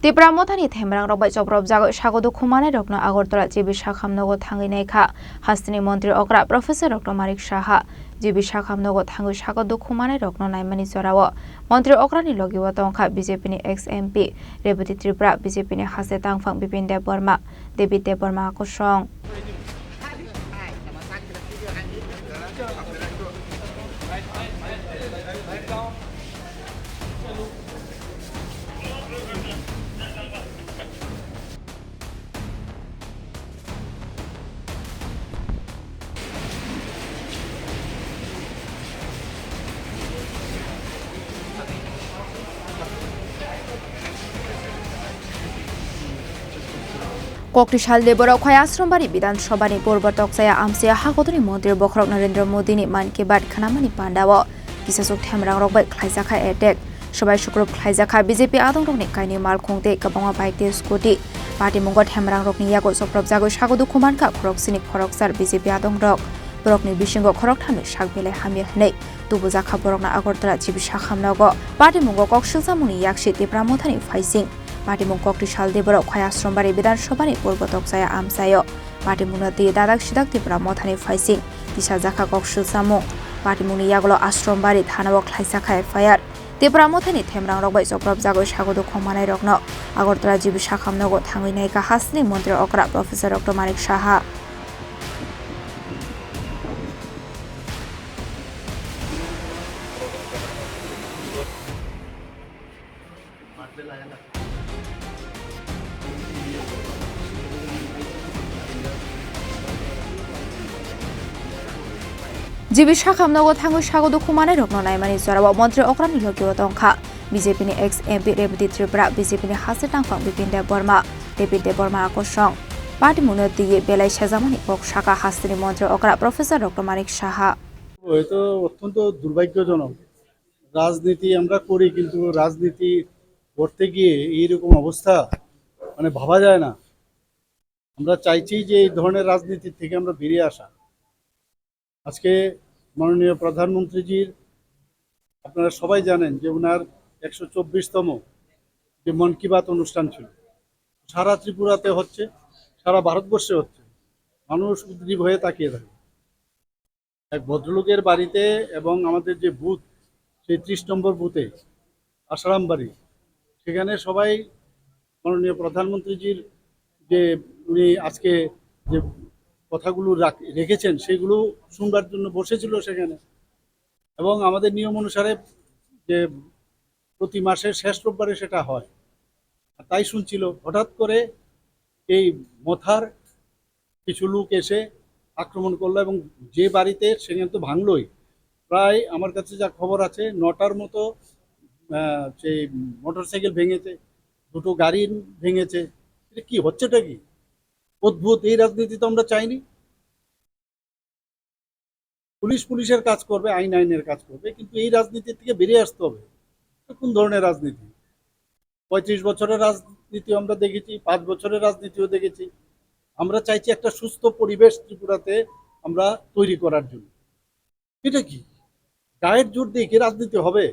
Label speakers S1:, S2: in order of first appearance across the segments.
S1: Tipra Mothani Themrang Rokbai Choprobjaknairokno Agortala Jibi Sakham Nogo Thangwi Naikha Hasteni Mantri Okra Professor Malik Saha Jibi Sakham Nogo Thangwi Choprobjaknairokno Naimani Sorawo Mantri Okra ni logiwa tongkha BJP ni ex MP Rebati Tripura BJP ni Hase Tangfang Bipin Deborma Debi Deborma Khorang Kokrisal Debora Khayasrombari Bidan Sobani Purbatok Saya Amsia Hakotoni Mantri Bokrok Narendra Modi ni Man Ki Baat Khanamani Pandawo Kisasuk Themrang Rokbai Khlaijaka attack Sobai Shukrop Khlaijaka BJP Adong Rokni Kaini Mal Khongte Kabanga Bike Scooty Party Mungo Themrang Rokni Yago Choprobjaknairokno Sagodu Khumanka Khorok Sini Khoroksar BJP Adong Rok Borokni Bishingo Khorok Thami Sakbele Hamir Hnei Tubuja Khaborokna Agortala Jibi Sakham Nogo Party Mungo Kokshilsamuni Yakshi Tipra Mothani Faising Party Kokrisal Debora Khayasrombari Bidan Sobani Purbatok Saya Amsayo Party Munati Dadak Shidak Tipra Mothani Faising Tisha Jaka Kokshilsamu Party Muni Yaglo Asrombari Thanawo Khlaijaka Fire Tipra Mothani Themrang Rokbai Choprobjaknairokno Sagodukhnairokno Agortala Jibi Sakham Nogo Thangwi Naikha Hasteni Mantri Okra Professor Malik Saha Jibi Sakham Nogo Thangwi Choprobjaknairokno Naimani Sorawo Mantri Okra ni logiwa tongkha BJP ni ex MP Rebati Tripura BJP ni Hase Tangfang Bipin Deborma Debi Deborma Khorang Party Munati Belai Shazamani Kok Shaka Hasteni Mantri Okra Professor Malik Saha
S2: এটা অত্যন্ত দুর্ভাগ্যজনক রাজনীতি আমরা করি কিন্তু রাজনীতি করতে গিয়ে এইরকম অবস্থা মানে ভাবা যায় না আমরা চাইছি যে এই ধরনের রাজনীতি থেকে আমরা বেরিয়ে আসা আজকে মাননীয় প্রধানমন্ত্রীজির আপনারা সবাই জানেন যে ওনার 124তম যে মন কি বাত অনুষ্ঠান ছিল সারা ত্রিপুরাতে হচ্ছে সারা ভারতবর্ষে হচ্ছে মানুষ উদ্গ্রীব হয়ে তাকিয়ে থাকে এক ভদ্রলোকের বাড়িতে এবং আমাদের যে বুথ সেই 30 নম্বর বুথে আসারাম বাড়ি সেখানে সবাই মাননীয় প্রধানমন্ত্রীজির যে উনি আজকে যে কথাগুলো রেখেছেন সেগুলো শুনবার জন্য বসেছিল সেখানে এবং আমাদের নিয়ম অনুসারে যে প্রতি মাসের শেষ রোববারে সেটা হয় তাই শুনছিল হঠাৎ করে এই মথার কিছু লোক এসে আক্রমণ করলো এবং যে বাড়িতে সেখানে তো ভাঙলই প্রায় আমার কাছে যা খবর আছে 9টার মতো সেই মোটরসাইকেল ভেঙেছে দুটো গাড়ি ভেঙেছে এটা কি হচ্ছেটা কি অদ্ভুত এই রাজনীতি তো আমরা চাইনি পুলিশের কাজ করবে আইনের কাজ করবে কিন্তু এই রাজনীতি থেকে বেরিয়ে আসতে হবে কোন ধরনের রাজনীতি 35 বছরের রাজনীতি আমরা দেখেছি 5 বছরের রাজনীতিও দেখেছি আমরা চাইছি একটা সুস্থ পরিবেশ ত্রিপুরাতে আমরা তৈরি করার জন্য এটা কি গায়ের জোর দিয়ে কি রাজনীতি হবে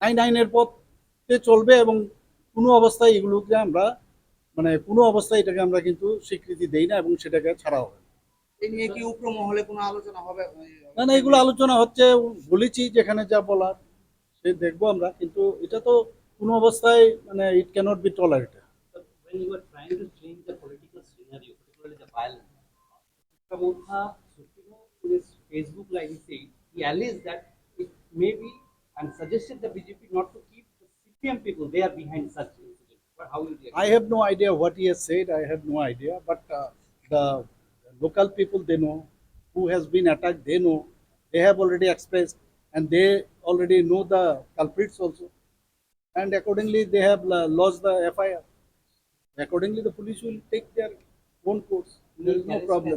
S2: আইনের পথে চলবে এবং কোনো অবস্থায় এগুলোকে আমরা মানে কোনো অবস্থায় এটাকে আমরা কিন্তু স্বীকৃতি দেই না এবং সেটাকে ছাড়া হবে
S3: এই নিয়ে কি উপর মহলে কোনো আলোচনা হবে
S2: না এগুলো আলোচনা হচ্ছে বলেছি যেখানে যা বলার সে দেখবো আমরা কিন্তু এটা তো কোনো অবস্থায় মানে it cannot be tolerated
S4: when you were trying to change the political scenario, particularly the violence, Motha Supremo in his Facebook live he said he alleged that it may be and suggested the BJP not to keep the CPM people they are behind such incidents. But how will you react?
S2: I have no idea what he has said. I have no idea. But the local people, they know who has been attacked. They know. They have already expressed, and they already know the culprits also. And accordingly, they have lodged the FIR. Accordingly, the police will take their own course. There is no problem.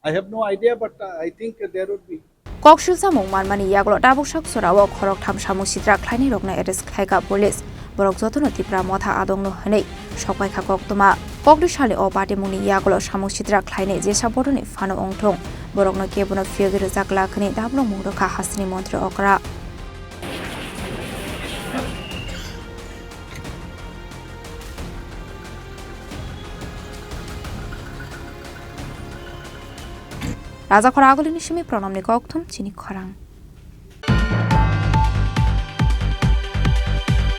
S2: I have no idea, but I think there would be.
S1: Kokshilsamung Manmani Yaglo Dabukshak Sorawo Khorok Tham Samusitra Khlainirokno Eres Khlaika Police Borok Jotono Tipra Motha Adongno Hnei Sokbai Khakok Toma Kokrisali O Party Muni Yaglo Samusitra Khlaine Jesa Bodoni Fano Ongthong Borokno Kebono Fiogir Zakla Khni Dablo Mungdoka Hasteni Mantri Okra রাজা খরা আগলিনি সিমি প্রণামনি কক্থম চিনি খরাং